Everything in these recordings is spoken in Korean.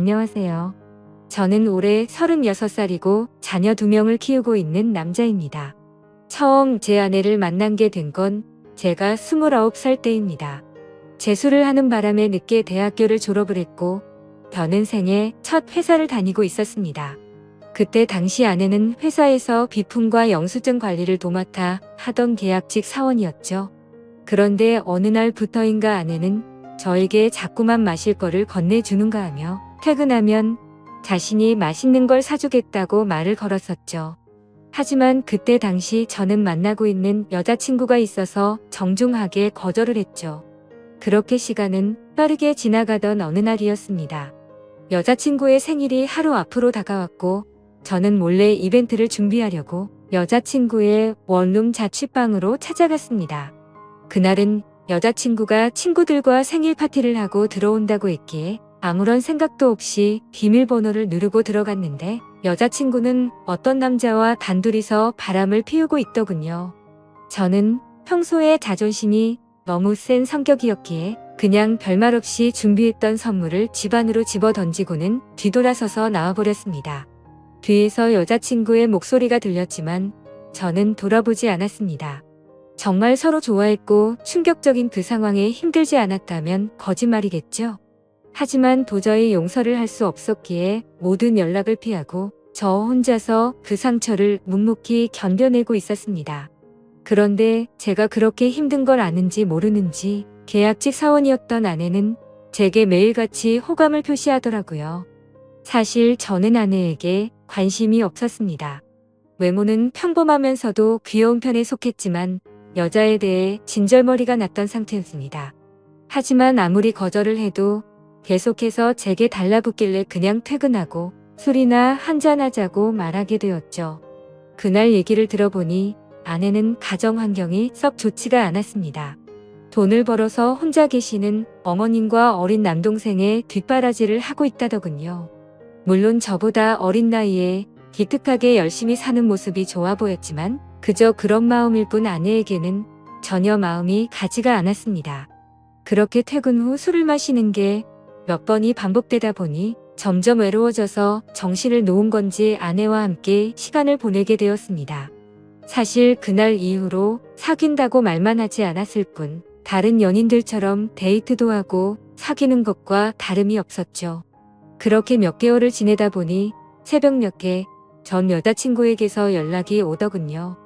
안녕하세요. 저는 올해 36살이고 자녀 2명을 키우고 있는 남자입니다. 처음 제 아내를 만난 게 된 건 제가 29살 때입니다. 재수를 하는 바람에 늦게 대학교를 졸업을 했고 변은생에 첫 회사를 다니고 있었습니다. 그때 당시 아내는 회사에서 비품과 영수증 관리를 도맡아 하던 계약직 사원이었죠. 그런데 어느 날부터인가 아내는 저에게 자꾸만 마실 거를 건네주는가 하며 퇴근하면 자신이 맛있는 걸 사주겠다고 말을 걸었었죠. 하지만 그때 당시 저는 만나고 있는 여자친구가 있어서 정중하게 거절을 했죠. 그렇게 시간은 빠르게 지나가던 어느 날이었습니다. 여자친구의 생일이 하루 앞으로 다가왔고 저는 몰래 이벤트를 준비하려고 여자친구의 원룸 자취방으로 찾아갔습니다. 그날은 여자친구가 친구들과 생일 파티를 하고 들어온다고 했기에 아무런 생각도 없이 비밀번호를 누르고 들어갔는데 여자친구는 어떤 남자와 단둘이서 바람을 피우고 있더군요. 저는 평소에 자존심이 너무 센 성격이었기에 그냥 별말 없이 준비했던 선물을 집 안으로 집어 던지고는 뒤돌아서서 나와버렸습니다. 뒤에서 여자친구의 목소리가 들렸지만 저는 돌아보지 않았습니다. 정말 서로 좋아했고 충격적인 그 상황에 힘들지 않았다면 거짓말이겠죠. 하지만 도저히 용서를 할 수 없었기에 모든 연락을 피하고 저 혼자서 그 상처를 묵묵히 견뎌내고 있었습니다. 그런데 제가 그렇게 힘든 걸 아는지 모르는지 계약직 사원이었던 아내는 제게 매일같이 호감을 표시하더라고요. 사실 저는 아내에게 관심이 없었습니다. 외모는 평범하면서도 귀여운 편에 속했지만 여자에 대해 진절머리가 났던 상태였습니다. 하지만 아무리 거절을 해도 계속해서 제게 달라붙길래 그냥 퇴근하고 술이나 한잔하자고 말하게 되었죠. 그날 얘기를 들어보니 아내는 가정 환경이 썩 좋지가 않았습니다. 돈을 벌어서 혼자 계시는 어머님과 어린 남동생의 뒷바라지를 하고 있다더군요. 물론 저보다 어린 나이에 기특하게 열심히 사는 모습이 좋아 보였지만 그저 그런 마음일 뿐 아내에게는 전혀 마음이 가지가 않았습니다. 그렇게 퇴근 후 술을 마시는 게 몇 번이 반복되다 보니 점점 외로워져서 정신을 놓은 건지 아내와 함께 시간을 보내게 되었습니다. 사실 그날 이후로 사귄다고 말만 하지 않았을 뿐 다른 연인들처럼 데이트도 하고 사귀는 것과 다름이 없었죠. 그렇게 몇 개월을 지내다 보니 새벽 몇개 전 여자친구에게서 연락이 오더군요.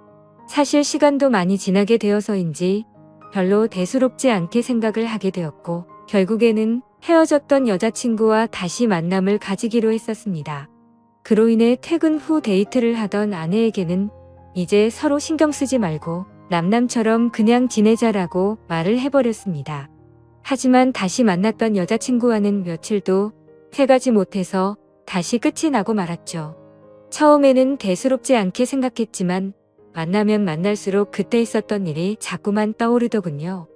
사실 시간도 많이 지나게 되어서인지 별로 대수롭지 않게 생각을 하게 되었고 결국에는 헤어졌던 여자친구와 다시 만남을 가지기로 했었습니다. 그로 인해 퇴근 후 데이트를 하던 아내에게는 이제 서로 신경 쓰지 말고 남남처럼 그냥 지내자라고 말을 해버렸습니다. 하지만 다시 만났던 여자친구와는 며칠도 해가지 못해서 다시 끝이 나고 말았죠. 처음에는 대수롭지 않게 생각했지만 만나면 만날수록 그때 있었던 일이 자꾸만 떠오르더군요.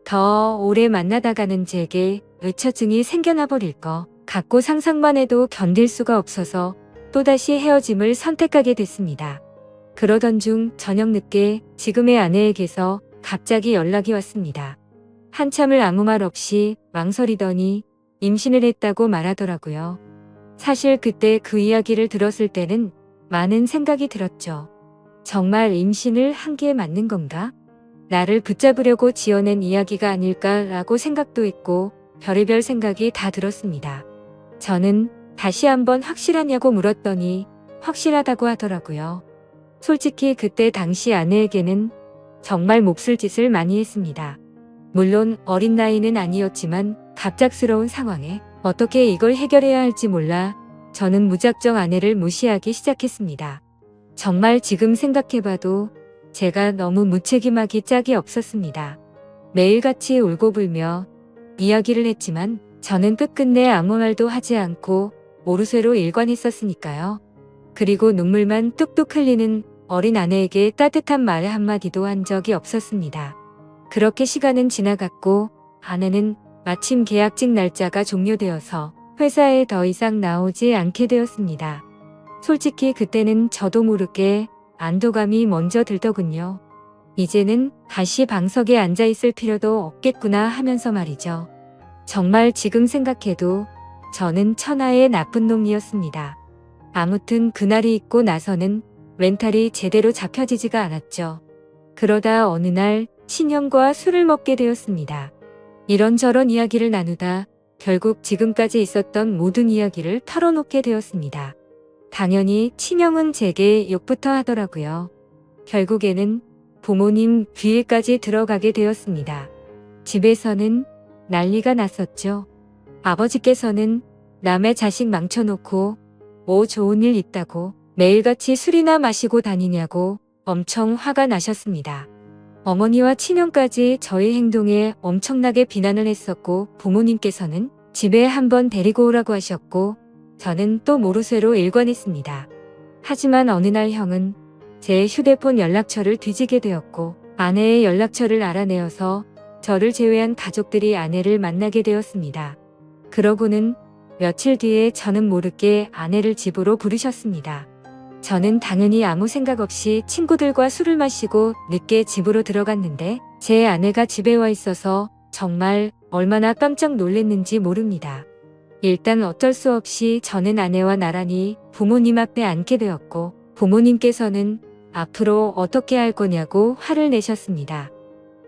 더 오래 만나다가는 제게 의처증이 생겨나 버릴 것 같고 상상만 해도 견딜 수가 없어서 또다시 헤어짐을 선택하게 됐습니다. 그러던 중 저녁 늦게 지금의 아내에게서 갑자기 연락이 왔습니다. 한참을 아무 말 없이 망설이더니 임신을 했다고 말하더라고요. 사실 그때 그 이야기를 들었을 때는 많은 생각이 들었죠. 정말 임신을 한 게 맞는 건가? 나를 붙잡으려고 지어낸 이야기가 아닐까라고 생각도 했고 별의별 생각이 다 들었습니다. 저는 다시 한번 확실하냐고 물었더니 확실하다고 하더라고요. 솔직히 그때 당시 아내에게는 정말 몹쓸 짓을 많이 했습니다. 물론 어린 나이는 아니었지만 갑작스러운 상황에 어떻게 이걸 해결해야 할지 몰라 저는 무작정 아내를 무시하기 시작했습니다. 정말 지금 생각해봐도 제가 너무 무책임하기 짝이 없었습니다. 매일같이 울고불며 이야기를 했지만 저는 끝끝내 아무 말도 하지 않고 모르쇠로 일관했었으니까요. 그리고 눈물만 뚝뚝 흘리는 어린 아내에게 따뜻한 말 한마디도 한 적이 없었습니다. 그렇게 시간은 지나갔고 아내는 마침 계약직 날짜가 종료되어서 회사에 더 이상 나오지 않게 되었습니다. 솔직히 그때는 저도 모르게 안도감이 먼저 들더군요. 이제는 다시 방석에 앉아있을 필요도 없겠구나 하면서 말이죠. 정말 지금 생각해도 저는 천하의 나쁜 놈이었습니다. 아무튼 그날이 있고 나서는 멘탈이 제대로 잡혀지지가 않았죠. 그러다 어느 날 친형과 술을 먹게 되었습니다. 이런저런 이야기를 나누다 결국 지금까지 있었던 모든 이야기를 털어놓게 되었습니다. 당연히 친형은 제게 욕부터 하더라고요. 결국에는 부모님 귀에까지 들어가게 되었습니다. 집에서는 난리가 났었죠. 아버지께서는 남의 자식 망쳐놓고 뭐 좋은 일 있다고 매일같이 술이나 마시고 다니냐고 엄청 화가 나셨습니다. 어머니와 친형까지 저희 행동에 엄청나게 비난을 했었고 부모님께서는 집에 한번 데리고 오라고 하셨고 저는 또 모르쇠로 일관했습니다. 하지만 어느 날 형은 제 휴대폰 연락처를 뒤지게 되었고 아내의 연락처를 알아내어서 저를 제외한 가족들이 아내를 만나게 되었습니다. 그러고는 며칠 뒤에 저는 모르게 아내를 집으로 부르셨습니다. 저는 당연히 아무 생각 없이 친구들과 술을 마시고 늦게 집으로 들어갔는데 제 아내가 집에 와 있어서 정말 얼마나 깜짝 놀랐는지 모릅니다. 일단 어쩔 수 없이 저는 아내와 나란히 부모님 앞에 앉게 되었고 부모님께서는 앞으로 어떻게 할 거냐고 화를 내셨습니다.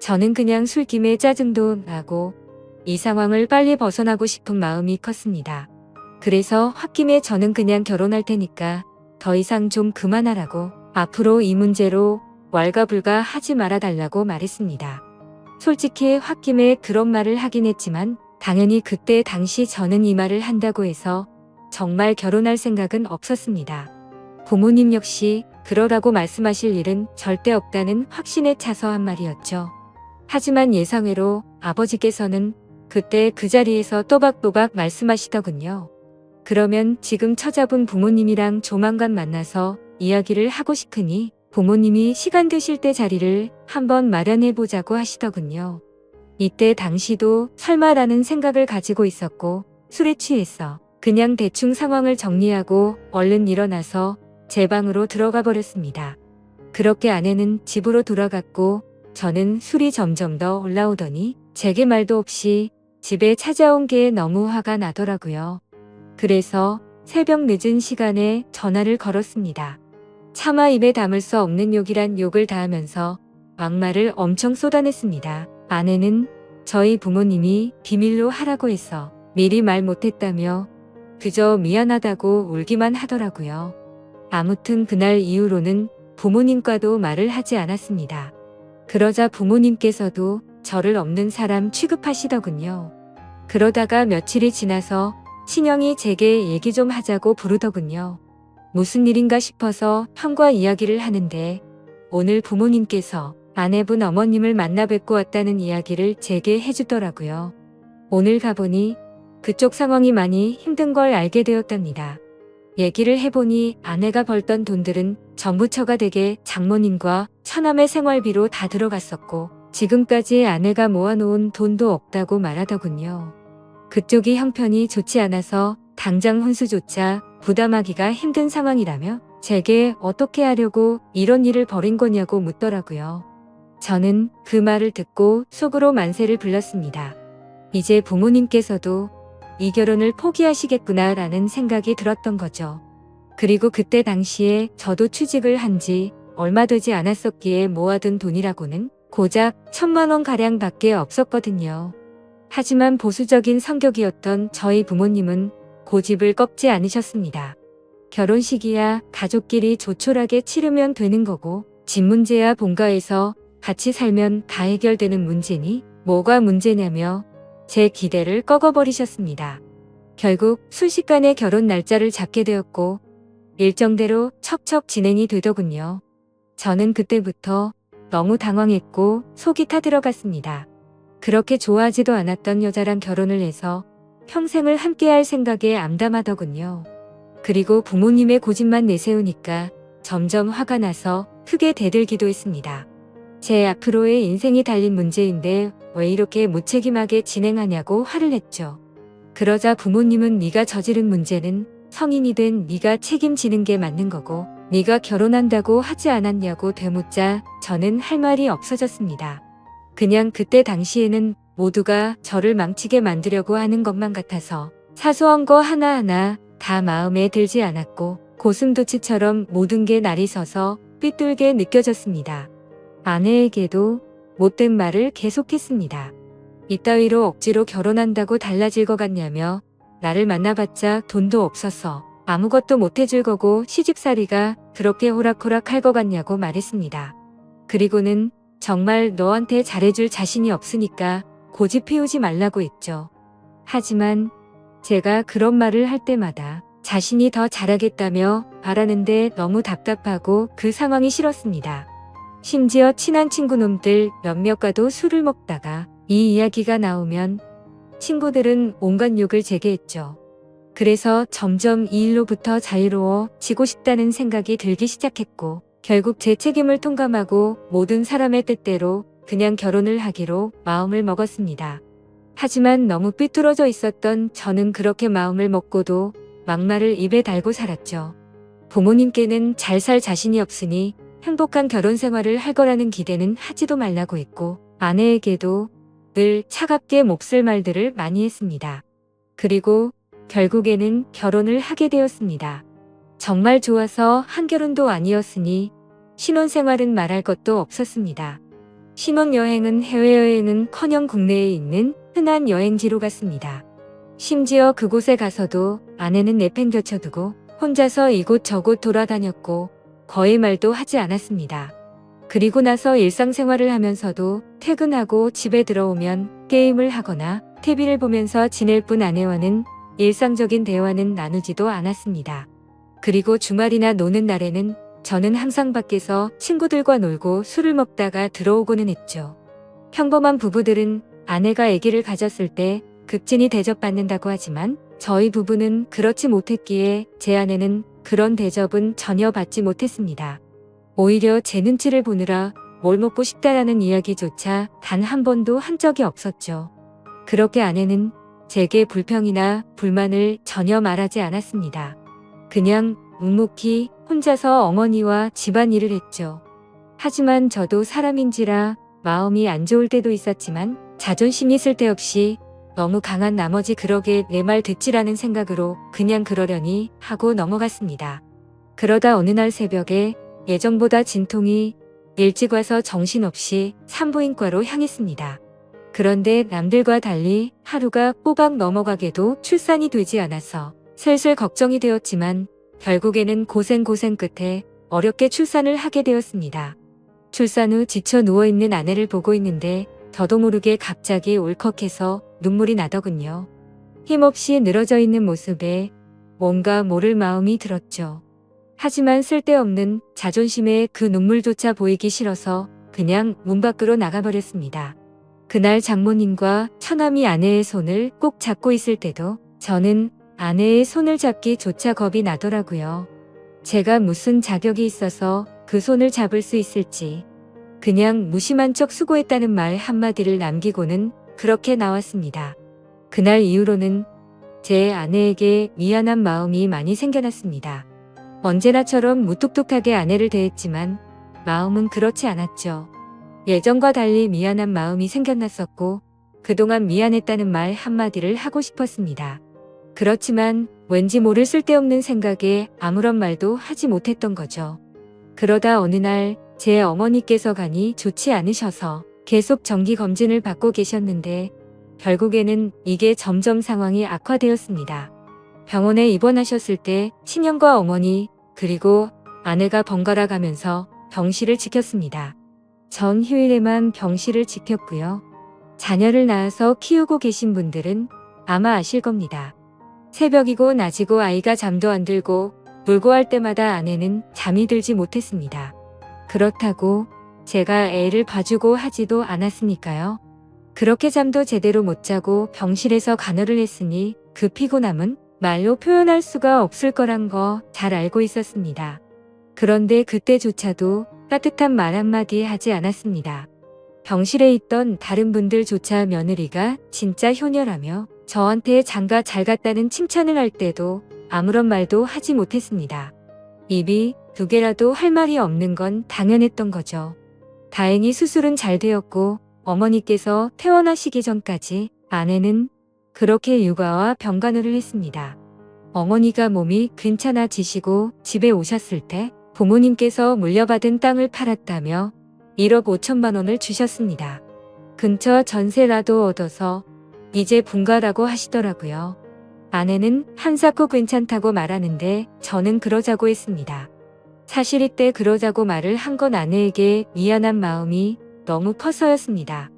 저는 그냥 술김에 짜증도 나고 이 상황을 빨리 벗어나고 싶은 마음이 컸습니다. 그래서 홧김에 저는 그냥 결혼할 테니까 더 이상 좀 그만하라고 앞으로 이 문제로 왈가불가 하지 말아달라고 말했습니다. 솔직히 홧김에 그런 말을 하긴 했지만 당연히 그때 당시 저는 이 말을 한다고 해서 정말 결혼할 생각은 없었습니다. 부모님 역시 그러라고 말씀하실 일은 절대 없다는 확신에 차서 한 말이었죠. 하지만 예상외로 아버지께서는 그때 그 자리에서 또박또박 말씀하시더군요. 그러면 지금 처자분 부모님이랑 조만간 만나서 이야기를 하고 싶으니 부모님이 시간 되실 때 자리를 한번 마련해 보자고 하시더군요. 이때 당시도 설마라는 생각을 가지고 있었고 술에 취해서 그냥 대충 상황을 정리하고 얼른 일어나서 제 방으로 들어가 버렸습니다. 그렇게 아내는 집으로 돌아갔고 저는 술이 점점 더 올라오더니 제게 말도 없이 집에 찾아온 게 너무 화가 나더라고요. 그래서 새벽 늦은 시간에 전화를 걸었습니다. 차마 입에 담을 수 없는 욕이란 욕을 다 하면서 막말을 엄청 쏟아냈습니다. 아내는 저희 부모님이 비밀로 하라고 해서 미리 말 못했다며 그저 미안하다고 울기만 하더라고요. 아무튼 그날 이후로는 부모님과도 말을 하지 않았습니다. 그러자 부모님께서도 저를 없는 사람 취급하시더군요. 그러다가 며칠이 지나서 친형이 제게 얘기 좀 하자고 부르더군요. 무슨 일인가 싶어서 형과 이야기를 하는데 오늘 부모님께서 아내분 어머님을 만나 뵙고 왔다는 이야기를 제게 해주더라고요. 오늘 가보니 그쪽 상황이 많이 힘든 걸 알게 되었답니다. 얘기를 해보니 아내가 벌던 돈들은 전부 처가 댁에 장모님과 처남의 생활비로 다 들어갔었고 지금까지 아내가 모아놓은 돈도 없다고 말하더군요. 그쪽이 형편이 좋지 않아서 당장 혼수조차 부담하기가 힘든 상황이라며 제게 어떻게 하려고 이런 일을 벌인 거냐고 묻더라고요. 저는 그 말을 듣고 속으로 만세를 불렀습니다. 이제 부모님께서도 이 결혼을 포기하시겠구나 라는 생각이 들었던 거죠. 그리고 그때 당시에 저도 취직을 한 지 얼마 되지 않았었기에 모아둔 돈이라고는 고작 1,000만 원 가량 밖에 없었거든요. 하지만 보수적인 성격이었던 저희 부모님은 고집을 꺾지 않으셨습니다. 결혼식이야 가족끼리 조촐하게 치르면 되는 거고 집 문제야 본가에서 같이 살면 다 해결되는 문제니 뭐가 문제냐며 제 기대를 꺾어버리셨습니다. 결국 순식간에 결혼 날짜를 잡게 되었고 일정대로 척척 진행이 되더군요. 저는 그때부터 너무 당황했고 속이 타들어갔습니다. 그렇게 좋아하지도 않았던 여자랑 결혼을 해서 평생을 함께할 생각에 암담하더군요. 그리고 부모님의 고집만 내세우니까 점점 화가 나서 크게 대들기도 했습니다. 제 앞으로의 인생이 달린 문제인데 왜 이렇게 무책임하게 진행하냐고 화를 냈죠. 그러자 부모님은 네가 저지른 문제는 성인이 된 네가 책임지는 게 맞는 거고 네가 결혼한다고 하지 않았냐고 되묻자 저는 할 말이 없어졌습니다. 그냥 그때 당시에는 모두가 저를 망치게 만들려고 하는 것만 같아서 사소한 거 하나하나 다 마음에 들지 않았고 고슴도치처럼 모든 게 날이 서서 삐뚤게 느껴졌습니다. 아내에게도 못된 말을 계속했습니다. 이따위로 억지로 결혼한다고 달라질 것 같냐며 나를 만나봤자 돈도 없어서 아무것도 못해줄 거고 시집살이가 그렇게 호락호락할 것 같냐고 말했습니다. 그리고는 정말 너한테 잘해줄 자신이 없으니까 고집 피우지 말라고 했죠. 하지만 제가 그런 말을 할 때마다 자신이 더 잘하겠다며 바라는데 너무 답답하고 그 상황이 싫었습니다. 심지어 친한 친구 놈들 몇몇과도 술을 먹다가 이 이야기가 나오면 친구들은 온갖 욕을 제게 했죠. 그래서 점점 이 일로부터 자유로워지고 싶다는 생각이 들기 시작했고 결국 제 책임을 통감하고 모든 사람의 뜻대로 그냥 결혼을 하기로 마음을 먹었습니다. 하지만 너무 삐뚤어져 있었던 저는 그렇게 마음을 먹고도 막말을 입에 달고 살았죠. 부모님께는 잘 살 자신이 없으니 행복한 결혼 생활을 할 거라는 기대는 하지도 말라고 했고 아내에게도 늘 차갑게 몹쓸 말들을 많이 했습니다. 그리고 결국에는 결혼을 하게 되었습니다. 정말 좋아서 한결혼도 아니었으니 신혼생활은 말할 것도 없었습니다. 신혼여행은 해외여행은커녕 국내에 있는 흔한 여행지로 갔습니다. 심지어 그곳에 가서도 아내는 내팽겨쳐두고 혼자서 이곳저곳 돌아다녔고 거의 말도 하지 않았습니다. 그리고 나서 일상생활을 하면서도 퇴근하고 집에 들어오면 게임을 하거나 TV를 보면서 지낼 뿐 아내와는 일상적인 대화는 나누지도 않았습니다. 그리고 주말이나 노는 날에는 저는 항상 밖에서 친구들과 놀고 술을 먹다가 들어오고는 했죠. 평범한 부부들은 아내가 아기를 가졌을 때 극진히 대접받는다고 하지만 저희 부부는 그렇지 못했기에 제 아내는 그런 대접은 전혀 받지 못했습니다. 오히려 제 눈치를 보느라 뭘 먹고 싶다라는 이야기조차 단 한 번도 한 적이 없었죠. 그렇게 아내는 제게 불평이나 불만을 전혀 말하지 않았습니다. 그냥 묵묵히 혼자서 어머니와 집안일을 했죠. 하지만 저도 사람인지라 마음이 안 좋을 때도 있었지만 자존심이 쓸데없이 너무 강한 나머지 그러게 내 말 듣지라는 생각으로 그냥 그러려니 하고 넘어갔습니다. 그러다 어느 날 새벽에 예정보다 진통이 일찍 와서 정신없이 산부인과로 향했습니다. 그런데 남들과 달리 하루가 꼬박 넘어가게도 출산이 되지 않아서 슬슬 걱정이 되었지만 결국에는 고생 끝에 어렵게 출산을 하게 되었습니다. 출산 후 지쳐 누워있는 아내를 보고 있는데 저도 모르게 갑자기 울컥해서 눈물이 나더군요. 힘없이 늘어져 있는 모습에 뭔가 모를 마음이 들었죠. 하지만 쓸데없는 자존심에 그 눈물조차 보이기 싫어서 그냥 문 밖으로 나가버렸습니다. 그날 장모님과 처남이 아내의 손을 꼭 잡고 있을 때도 저는 아내의 손을 잡기조차 겁이 나더라고요. 제가 무슨 자격이 있어서 그 손을 잡을 수 있을지. 그냥 무심한 척 수고했다는 말 한마디를 남기고는 그렇게 나왔습니다. 그날 이후로는 제 아내에게 미안한 마음이 많이 생겨났습니다. 언제나처럼 무뚝뚝하게 아내를 대했지만 마음은 그렇지 않았죠. 예전과 달리 미안한 마음이 생겨났었고 그동안 미안했다는 말 한마디를 하고 싶었습니다. 그렇지만 왠지 모를 쓸데없는 생각에 아무런 말도 하지 못했던 거죠. 그러다 어느 날 제 어머니께서 간이 좋지 않으셔서 계속 정기검진을 받고 계셨는데 결국에는 이게 점점 상황이 악화되었습니다. 병원에 입원하셨을 때 친형과 어머니 그리고 아내가 번갈아 가면서 병실을 지켰습니다. 전 휴일에만 병실을 지켰고요. 자녀를 낳아서 키우고 계신 분들은 아마 아실 겁니다. 새벽이고 낮이고 아이가 잠도 안 들고 울고 할 때마다 아내는 잠이 들지 못했습니다. 그렇다고 제가 애를 봐주고 하지도 않았으니까요. 그렇게 잠도 제대로 못 자고 병실에서 간호를 했으니 그 피곤함은 말로 표현할 수가 없을 거란 거 잘 알고 있었습니다. 그런데 그때조차도 따뜻한 말 한마디 하지 않았습니다. 병실에 있던 다른 분들조차 며느리가 진짜 효녀라며 저한테 장가 잘 갔다는 칭찬을 할 때도 아무런 말도 하지 못했습니다. 입이 두 개라도 할 말이 없는 건 당연했던 거죠. 다행히 수술은 잘 되었고 어머니께서 퇴원하시기 전까지 아내는 그렇게 육아와 병간호를 했습니다. 어머니가 몸이 괜찮아지시고 집에 오셨을 때 부모님께서 물려받은 땅을 팔았다며 1억 5천만 원을 주셨습니다. 근처 전세라도 얻어서 이제 분가라고 하시더라고요. 아내는 한사코 괜찮다고 말하는데 저는 그러자고 했습니다. 사실 이때 그러자고 말을 한 건 아내에게 미안한 마음이 너무 커서였습니다.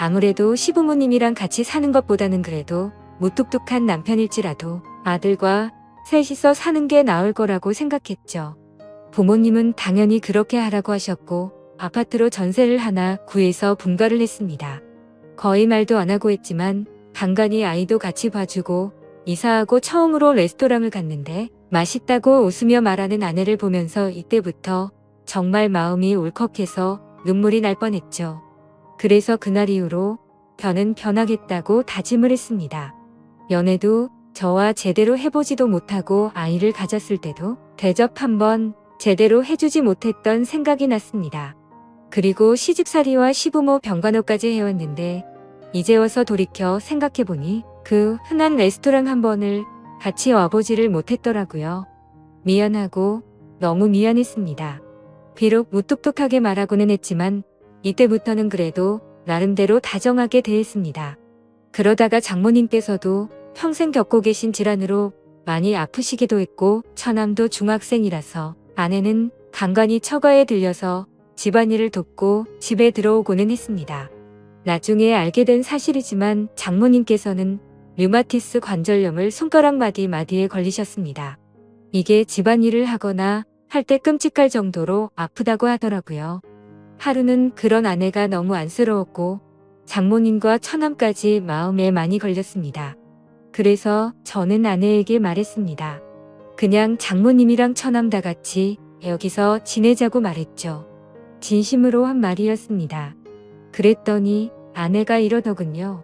아무래도 시부모님이랑 같이 사는 것보다는 그래도 무뚝뚝한 남편일지라도 아들과 셋이서 사는 게 나을 거라고 생각했죠. 부모님은 당연히 그렇게 하라고 하셨고 아파트로 전세를 하나 구해서 분가를 했습니다. 거의 말도 안 하고 했지만 간간히 아이도 같이 봐주고 이사하고 처음으로 레스토랑을 갔는데 맛있다고 웃으며 말하는 아내를 보면서 이때부터 정말 마음이 울컥해서 눈물이 날 뻔했죠. 그래서 그날 이후로 저는 변하겠다고 다짐을 했습니다. 연애도 저와 제대로 해보지도 못하고 아이를 가졌을 때도 대접 한번 제대로 해주지 못했던 생각이 났습니다. 그리고 시집살이와 시부모 병간호까지 해왔는데 이제 와서 돌이켜 생각해보니 그 흔한 레스토랑 한 번을 같이 와보지를 못했더라고요. 미안하고 너무 미안했습니다. 비록 무뚝뚝하게 말하고는 했지만 이때부터는 그래도 나름대로 다정하게 대했습니다. 그러다가 장모님께서도 평생 겪고 계신 질환으로 많이 아프시기도 했고 처남도 중학생이라서 아내는 간간히 처가에 들려서 집안일을 돕고 집에 들어오고는 했습니다. 나중에 알게 된 사실이지만 장모님께서는 류마티스 관절염을 손가락 마디마디에 걸리셨습니다. 이게 집안일을 하거나 할 때 끔찍할 정도로 아프다고 하더라고요. 하루는 그런 아내가 너무 안쓰러웠고 장모님과 처남까지 마음에 많이 걸렸습니다. 그래서 저는 아내에게 말했습니다. 그냥 장모님이랑 처남 다 같이 여기서 지내자고 말했죠. 진심으로 한 말이었습니다. 그랬더니 아내가 이러더군요.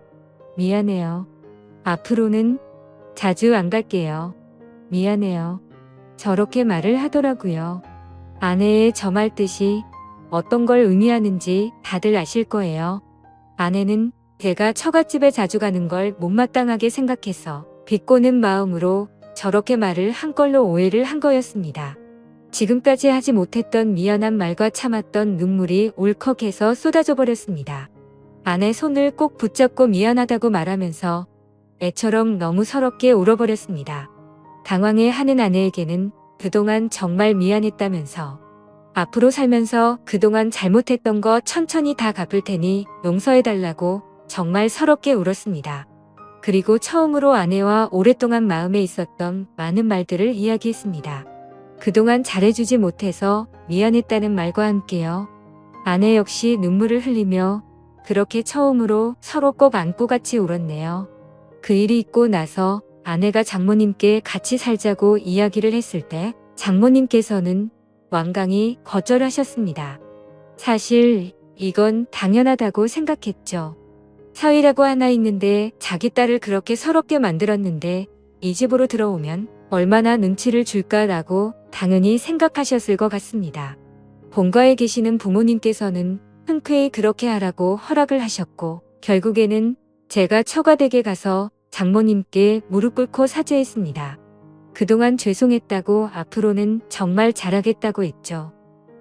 미안해요. 앞으로는 자주 안 갈게요. 미안해요. 저렇게 말을 하더라고요. 아내의 저 말 뜻이 어떤 걸 의미하는지 다들 아실 거예요. 아내는 제가 처갓집에 자주 가는 걸 못마땅하게 생각해서 비꼬는 마음으로 저렇게 말을 한 걸로 오해를 한 거였습니다. 지금까지 하지 못했던 미안한 말과 참았던 눈물이 울컥해서 쏟아져 버렸습니다. 아내 손을 꼭 붙잡고 미안하다고 말하면서 애처럼 너무 서럽게 울어버렸습니다. 당황해하는 아내에게는 그동안 정말 미안했다면서 앞으로 살면서 그동안 잘못했던 거 천천히 다 갚을 테니 용서해달라고 정말 서럽게 울었습니다. 그리고 처음으로 아내와 오랫동안 마음에 있었던 많은 말들을 이야기했습니다. 그동안 잘해주지 못해서 미안했다는 말과 함께요. 아내 역시 눈물을 흘리며 그렇게 처음으로 서로 꼭 안고 같이 울었네요. 그 일이 있고 나서 아내가 장모님께 같이 살자고 이야기를 했을 때 장모님께서는 완강히 거절하셨습니다. 사실 이건 당연하다고 생각했죠. 사위라고 하나 있는데 자기 딸을 그렇게 서럽게 만들었는데 이 집으로 들어오면 얼마나 눈치를 줄까라고 당연히 생각하셨을 것 같습니다. 본가에 계시는 부모님께서는 흔쾌히 그렇게 하라고 허락을 하셨고 결국에는 제가 처가댁에 가서 장모님께 무릎 꿇고 사죄했습니다. 그동안 죄송했다고 앞으로는 정말 잘하겠다고 했죠.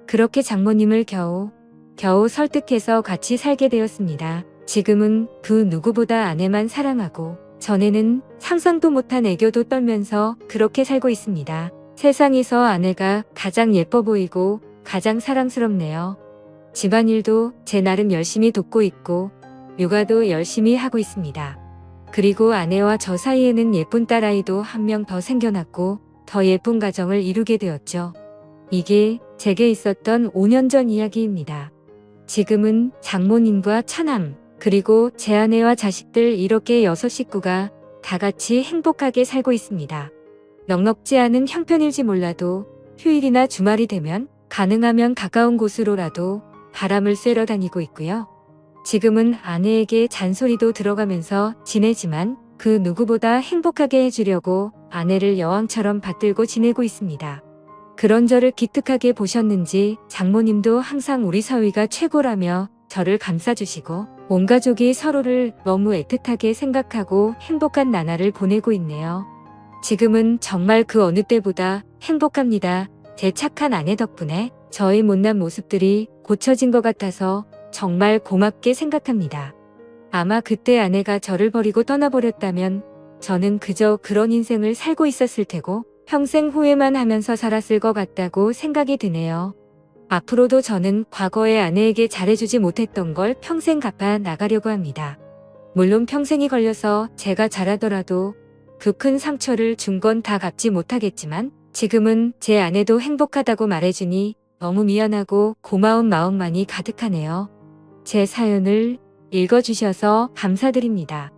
그렇게 장모님을 겨우 설득해서 같이 살게 되었습니다. 지금은 그 누구보다 아내만 사랑하고 전에는 상상도 못한 애교도 떨면서 그렇게 살고 있습니다. 세상에서 아내가 가장 예뻐 보이고 가장 사랑스럽네요. 집안일도 제 나름 열심히 돕고 있고 육아도 열심히 하고 있습니다. 그리고 아내와 저 사이에는 예쁜 딸아이도 한 명 더 생겨났고 더 예쁜 가정을 이루게 되었죠. 이게 제게 있었던 5년 전 이야기입니다. 지금은 장모님과 처남 그리고 제 아내와 자식들 이렇게 6 식구가 다 같이 행복하게 살고 있습니다. 넉넉지 않은 형편일지 몰라도 휴일이나 주말이 되면 가능하면 가까운 곳으로라도 바람을 쐬러 다니고 있고요. 지금은 아내에게 잔소리도 들어가면서 지내지만 그 누구보다 행복하게 해주려고 아내를 여왕처럼 받들고 지내고 있습니다. 그런 저를 기특하게 보셨는지 장모님도 항상 우리 사위가 최고라며 저를 감싸주시고 온 가족이 서로를 너무 애틋하게 생각하고 행복한 나날을 보내고 있네요. 지금은 정말 그 어느 때보다 행복합니다. 제 착한 아내 덕분에 저의 못난 모습들이 고쳐진 것 같아서 정말 고맙게 생각합니다. 아마 그때 아내가 저를 버리고 떠나버렸다면 저는 그저 그런 인생을 살고 있었을 테고 평생 후회만 하면서 살았을 것 같다고 생각이 드네요. 앞으로도 저는 과거의 아내에게 잘해주지 못했던 걸 평생 갚아 나가려고 합니다. 물론 평생이 걸려서 제가 잘하더라도 그 큰 상처를 준 건 다 갚지 못하겠지만 지금은 제 아내도 행복하다고 말해주니 너무 미안하고 고마운 마음만이 가득하네요. 제 사연을 읽어주셔서 감사드립니다.